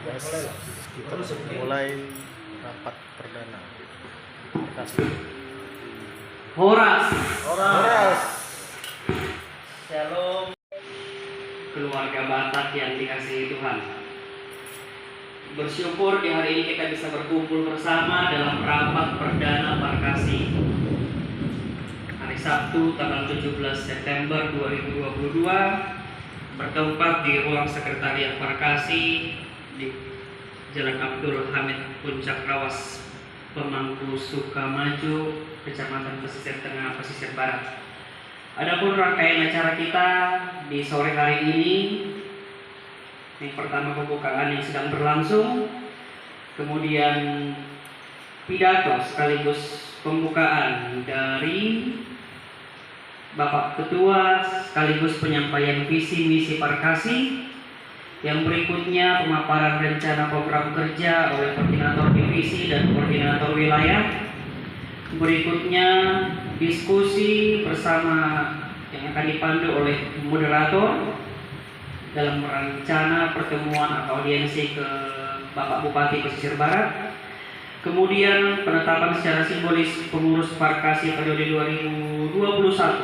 Guys, kita mulai rapat perdana. Terima kasih. Horas. Horas. Shalom. Keluarga Batak yang dikasihi Tuhan. Bersyukur di hari ini kita bisa berkumpul bersama dalam rapat perdana Parkasi. Hari Sabtu tanggal 17 September 2022 bertempat di ruang sekretariat Parkasi di Jalan Abdul Hamid Puncak Rawas, Pemangku Sukamaju, Kecamatan Pesisir Tengah, Pesisir Barat. Adapun rangkaian acara kita di sore hari ini, yang pertama pembukaan yang sedang berlangsung, kemudian pidato sekaligus pembukaan dari Bapak Ketua sekaligus penyampaian visi misi Parkasi. Yang berikutnya pemaparan rencana program kerja oleh koordinator divisi dan koordinator wilayah. Berikutnya diskusi bersama yang akan dipandu oleh moderator dalam rencana pertemuan atau audiensi ke Bapak Bupati Pesisir Barat. Kemudian penetapan secara simbolis pengurus Parkasi periode 2021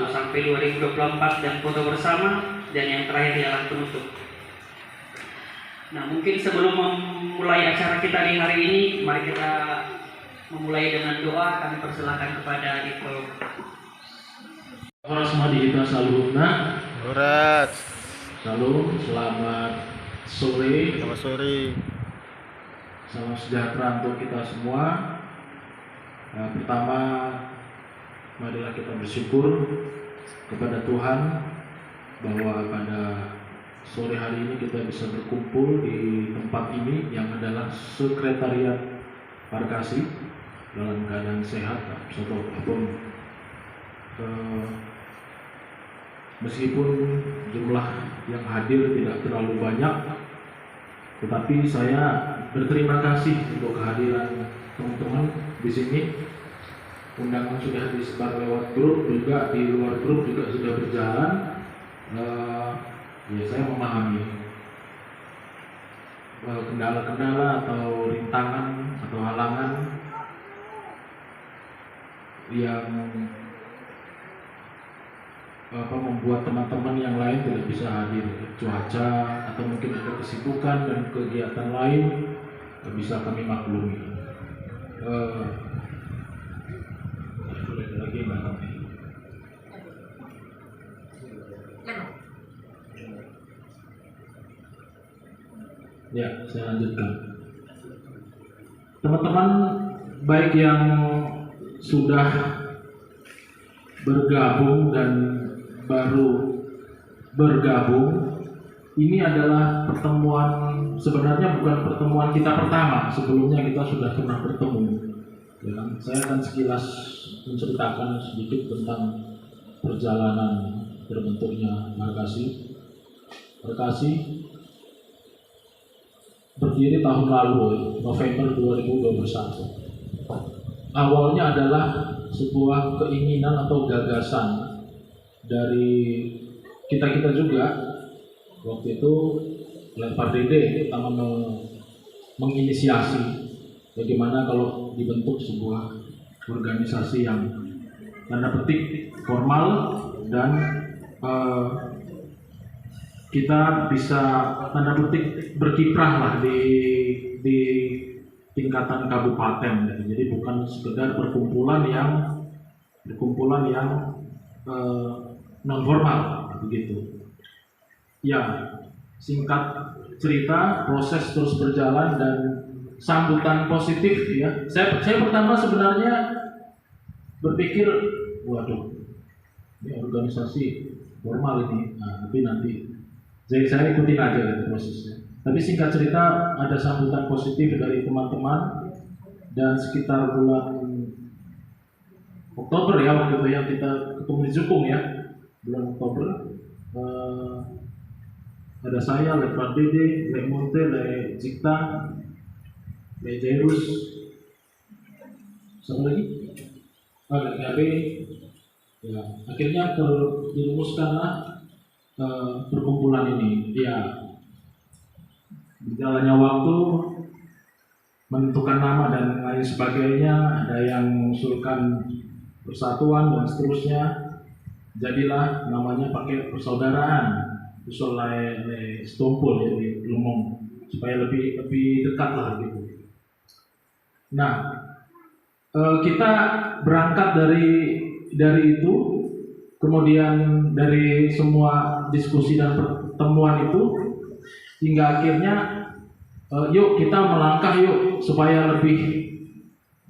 sampai 2024 dan foto bersama, dan yang terakhir ialah penutup. Nah, mungkin sebelum memulai acara kita di hari ini, mari kita memulai dengan doa. Kami persilakan kepada Ipol. Horas Madihita Saluna. Horas. Shalom, selamat sore. Selamat sore. Salam sejahtera untuk kita semua. Pertama, marilah kita bersyukur kepada Tuhan bahwa pada sore hari ini kita bisa berkumpul di tempat ini yang adalah sekretariat Parkasi dalam keadaan sehat atau apapun. Meskipun jumlah yang hadir tidak terlalu banyak, tetapi saya berterima kasih untuk kehadiran teman-teman di sini. Undangan sudah disebar lewat grup, juga di luar grup juga sudah berjalan. Ya, saya memahami kendala-kendala atau rintangan atau halangan yang membuat teman-teman yang lain tidak bisa hadir, cuaca atau mungkin ada kesibukan dan kegiatan lain, bisa kami maklumi. Lagi Mbak. Ya, saya lanjutkan. Teman-teman baik yang sudah bergabung dan baru bergabung, ini adalah pertemuan, sebenarnya bukan pertemuan kita pertama. Sebelumnya kita sudah pernah bertemu. Ya kan? Saya akan sekilas menceritakan sedikit tentang perjalanan terbentuknya Parkasi. Parkasi berdiri tahun lalu, November 2021. Awalnya adalah sebuah keinginan atau gagasan dari kita juga. Waktu itu Pak Dede pertama menginisiasi bagaimana kalau dibentuk sebuah organisasi yang tanda petik formal dan kita bisa tanda petik berkiprah lah di tingkatan kabupaten. Jadi bukan sekedar perkumpulan yang non formal begitu. Ya, singkat cerita, proses terus berjalan dan sambutan positif ya. Saya pertama sebenarnya berpikir, waduh, ini organisasi formal ini. Nah, tapi nanti saya ikutin aja gitu prosesnya. Tapi singkat cerita, ada sambutan positif dari teman-teman, dan sekitar bulan Oktober ya waktu itu yang kita ketemu di Jukung ya, bulan Oktober, ada saya, Pak Dede, Monte, Jikta, Jairus, sama lagi, Gabe. Ya, akhirnya dirumuskanlah perkumpulan ini. Ya, Berjalannya waktu menentukan nama dan lain sebagainya, ada yang mengusulkan persatuan dan seterusnya. Jadilah namanya pakai persaudaraan, usul le Stompul jadi Lumong, supaya lebih dekat lah gitu. Nah, kita berangkat dari itu, kemudian dari semua diskusi dan pertemuan itu, hingga akhirnya yuk kita melangkah yuk supaya lebih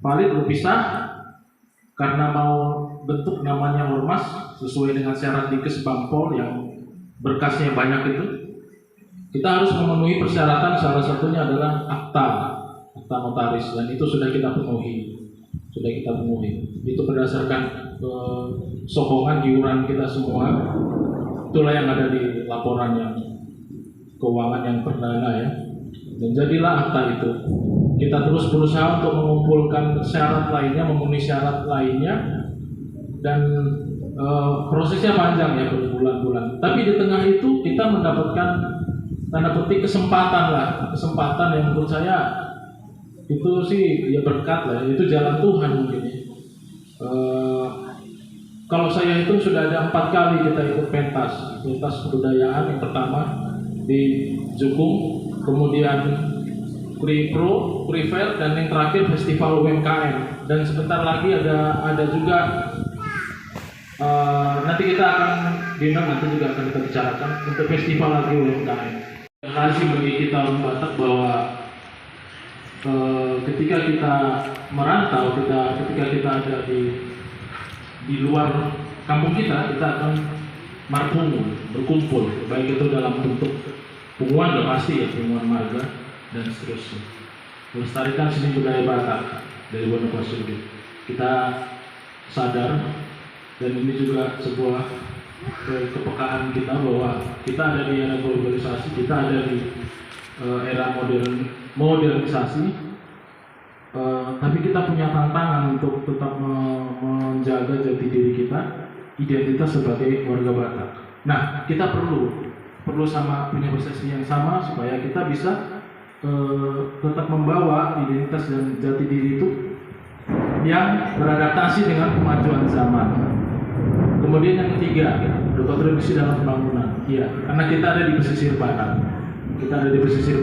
valid, lebih sah, karena mau bentuk namanya ormas sesuai dengan syarat Dikes Bampol yang berkasnya banyak itu. Kita harus memenuhi persyaratan, salah satunya adalah akta notaris, dan itu sudah kita penuhi. Itu berdasarkan sokongan iuran kita semua. Itulah yang ada di laporan yang keuangan yang perdana ya. Dan jadilah akta itu. Kita terus berusaha untuk mengumpulkan syarat lainnya, memenuhi syarat lainnya, dan prosesnya panjang ya, berbulan-bulan. Tapi di tengah itu kita mendapatkan tanda petik kesempatan yang menurut saya itu sih ya berkat lah, itu jalan Tuhan mungkin ya. Kalau saya itu sudah ada 4 kali kita ikut pentas kebudayaan. Yang pertama di Jukung, kemudian Pri-Pro, Pri-Fair, dan yang terakhir Festival UMKM. Dan sebentar lagi ada juga nanti kita akan nanti juga akan kita bicarakan untuk festival lagi UMKM. Kasih bagi kita orang Batak bahwa ketika kita merantau, ketika kita ada di luar kampung kita akan berkumpul, baik itu dalam bentuk punguan, udah pasti ya, punguan marga dan seterusnya. Melestarikan seni budaya Batak dari Wonosobo. Kita sadar, dan ini juga sebuah kepekaan kita bahwa kita ada di era globalisasi, kita ada di era modernisasi, tapi kita punya tantangan untuk tetap menjaga jati diri kita, identitas sebagai warga Batak. Nah, kita perlu sama punya persepsi yang sama supaya kita bisa tetap membawa identitas dan jati diri itu yang beradaptasi dengan kemajuan zaman. Kemudian yang ketiga, berkontribusi dalam pembangunan. Iya, karena kita ada di pesisir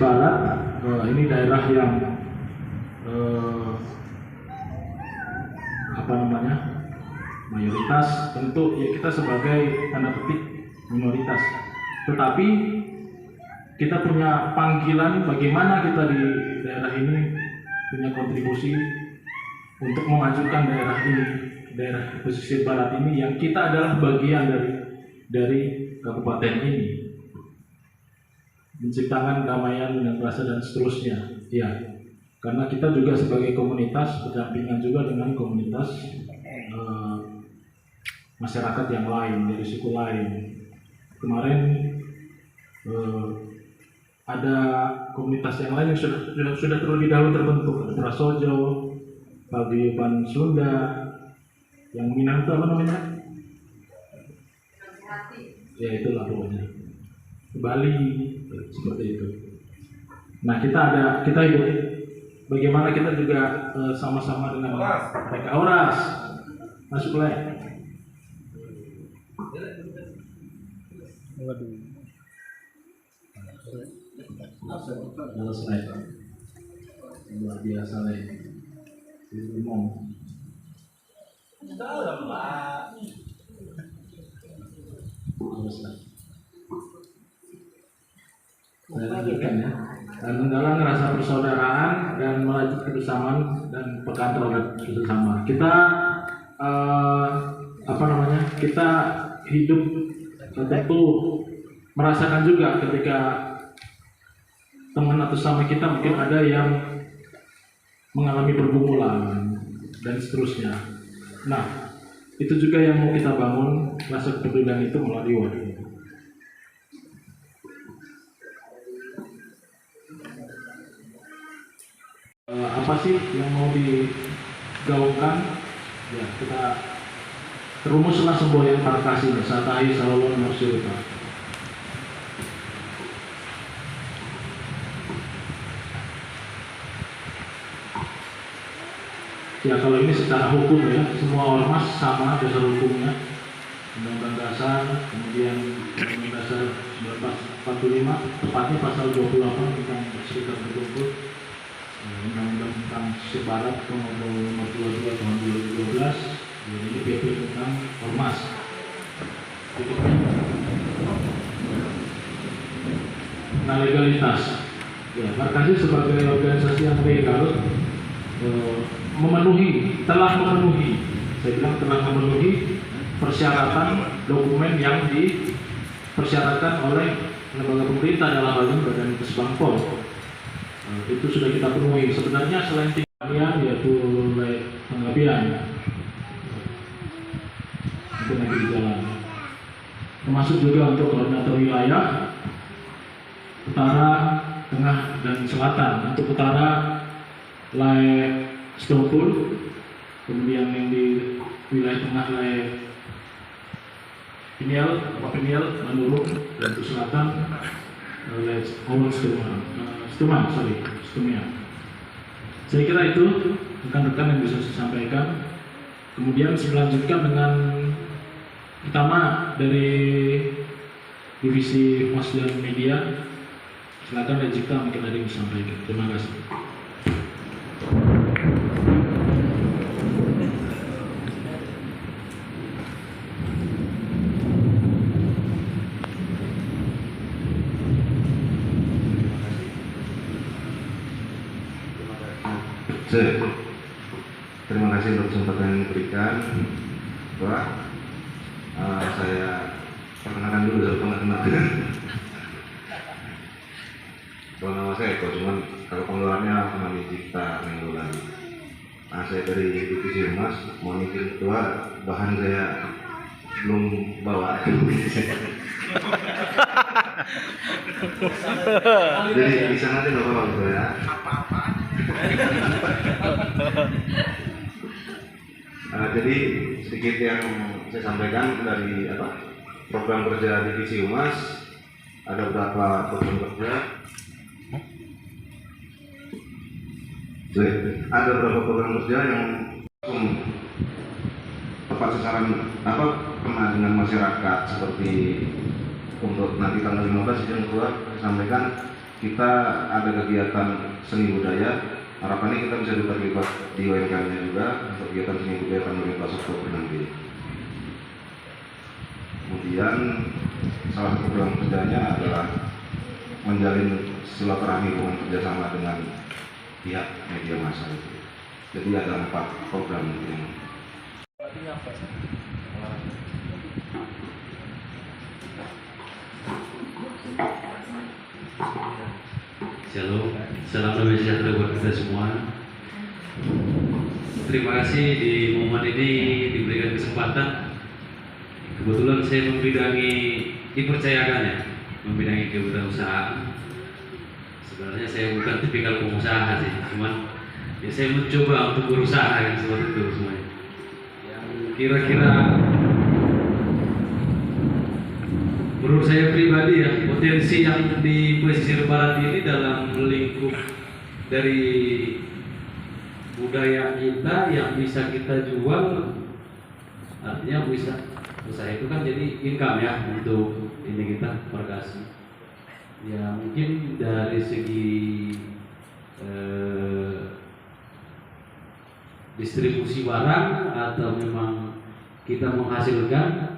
barat. Ini daerah yang mayoritas, tentu ya kita sebagai tanda petik minoritas. Tetapi kita punya panggilan bagaimana kita di daerah ini punya kontribusi untuk memajukan daerah ini, daerah pesisir barat ini, yang kita adalah bagian dari kabupaten ini, menciptakan kedamaian dan rasa dan seterusnya. Ya, karena kita juga sebagai komunitas berdampingan juga dengan komunitas masyarakat yang lain dari suku lain. Kemarin ada komunitas yang lain yang sudah terlebih dahulu terbentuk, ada Prasojo, Paguyuban Sunda, yang Minang itu apa namanya? Ya itulah pokoknya. Bali seperti itu. Nah kita ikut. Bagaimana kita juga sama-sama dengan mereka. Oras masuk lagi. Selesai. Luar biasa nih. Ngomong. Saya lanjutkan ya. Dan dalam rasa persaudaraan dan melaju kebersamaan dan pekan terhadap bersama. Kita kita hidup tentu merasakan juga ketika teman atau sama kita mungkin ada yang mengalami pergumulan dan seterusnya. Nah, itu juga yang mau kita bangun, rasa kepedulian itu melalui wadah. Apa sih yang mau digaungkan? Ya, kita rumuslah semboyan parkasi Satai Salolon Masyurita. Ya kalau ini secara hukum ya, semua ormas sama dasar hukumnya. Undang-Undang Dasar, kemudian Undang-Undang Dasar 1945, tepatnya pasal 28 tentang Serikat Berkumpul, Undang-Undang tentang Sebarat nomor 22 tahun 2012, dan ini PP tentang ormas. Nah, legalitas. Ya, Barkasi sebagai organisasi yang legal telah memenuhi, saya bilang telah memenuhi persyaratan dokumen yang dipersyaratkan oleh lembaga pemerintah dalam hal ini Badan Kesbangpol. Itu sudah kita penuhi. Sebenarnya selain tingkatnya yaitu penggabian itu lagi di jalan. Termasuk juga untuk koordinator wilayah utara, tengah, dan selatan. Untuk utara Lae Stongpul, kemudian yang di wilayah tengah Lae Pinial, Manurung, dan untuk selatan Lae Owon Stumia. Saya kira itu rekan-rekan yang bisa saya sampaikan. Kemudian selanjutkan dengan pertama dari divisi Humas dan Media. Silakan Rejika, mungkin ada yang disampaikan. Terima kasih. Terima kasih untuk kesempatan yang diberikan. Pak, saya perkenalkan dulu dari pengenalkan. Kalau nama saya Eko, cuman kalau pengeluarannya Mami Cipta Minggulan. Nah, saya dari divisi Humas, mohon izin ketua, bahan saya belum bawa. Jadi bisa nanti nggak bawa gitu ya. Jadi sedikit yang saya sampaikan dari program kerja divisi Humas, ada beberapa program kerja. Ada beberapa program kerja yang tepat sasaran kena dengan masyarakat, seperti untuk nanti tanggal 15 yang kedua sampaikan kita ada kegiatan seni budaya. Harapannya kita bisa terlibat di UMKM-nya juga untuk kegiatan seni budaya tanggal 15 Oktober nanti. Kemudian salah satu program kerjanya adalah menjalin silaturahmi hubungan kerjasama dengan pihak media massa itu. Jadi ada 4 program yang Shalom, salam damai sejahtera buat kita semua. Terima kasih di momen ini diberikan kesempatan. Kebetulan saya membidangi kewirausahaan. Sebenarnya saya bukan tipikal pengusaha sih, cuman ya saya mencoba untuk berusaha yang seperti itu semuanya. Yang kira-kira menurut saya pribadi ya, potensi yang di pesisir barat ini dalam lingkup dari budaya kita yang bisa kita jual, artinya bisa usaha itu kan jadi income ya untuk ini kita Barkasi. Ya mungkin dari segi distribusi barang atau memang kita menghasilkan.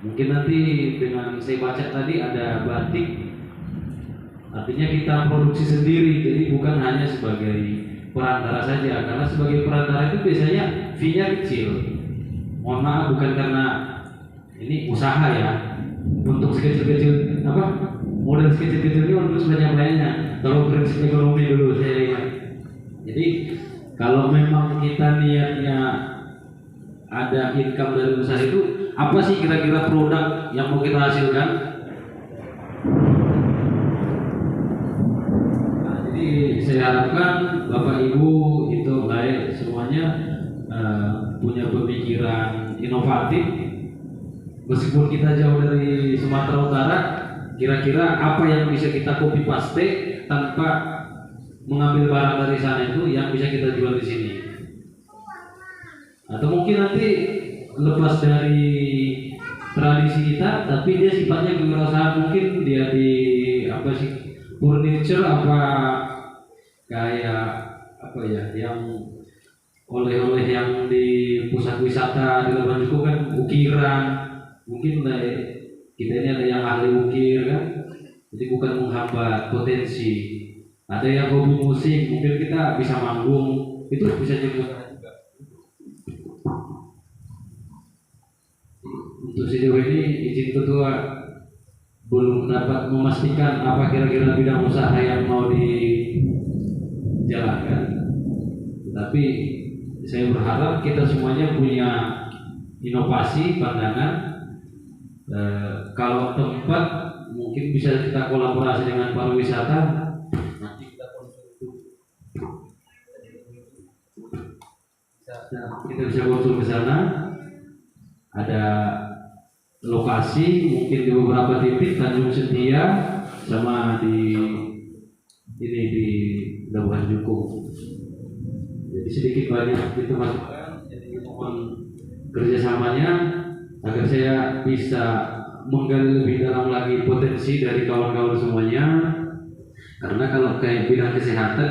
Mungkin nanti dengan saya baca tadi ada batik, artinya kita produksi sendiri, jadi bukan hanya sebagai perantara saja, karena sebagai perantara itu biasanya fee-nya kecil. Mohon maaf, bukan karena ini usaha ya, untuk sekecil-kecil modal sekecil-kecil ini untuk sebanyak-banyaknya. Kalau prinsip ekonomi dulu saya lihat. Jadi kalau memang kita niatnya ada income dari usaha itu, apa sih kira-kira produk yang mau kita hasilkan? Nah, jadi saya harapkan Bapak Ibu itu baik semuanya punya pemikiran inovatif. Meskipun kita jauh dari Sumatera Utara, kira-kira apa yang bisa kita copy paste tanpa mengambil barang dari sana itu yang bisa kita jual di sini. atau mungkin nanti lepas dari tradisi kita, tapi dia sifatnya kewirausahaan, mungkin dia di apa sih, furniture apa kayak apa ya, yang oleh-oleh yang di pusat wisata di Labuan Juku kan, ukiran, mungkin kita ini ada yang ahli ukir kan, jadi bukan menghambat potensi. Ada yang hobi musik, mungkin kita bisa manggung, itu bisa juga. Untuk sejauh ini izin ketua belum dapat memastikan apa kira-kira bidang usaha yang mau dijalankan, tapi saya berharap kita semuanya punya inovasi pandangan. Kalau tempat mungkin bisa kita kolaborasi dengan pariwisata, nanti kita bisa konsul ke sana. Ada lokasi mungkin di beberapa titik, Tanjung Setia sama di ini di Labuan Juku. Jadi sedikit banyak itu masukan, jadi mohon kerjasamanya agar saya bisa menggali lebih dalam lagi potensi dari kawan-kawan semuanya. Karena kalau kayak bidang kesehatan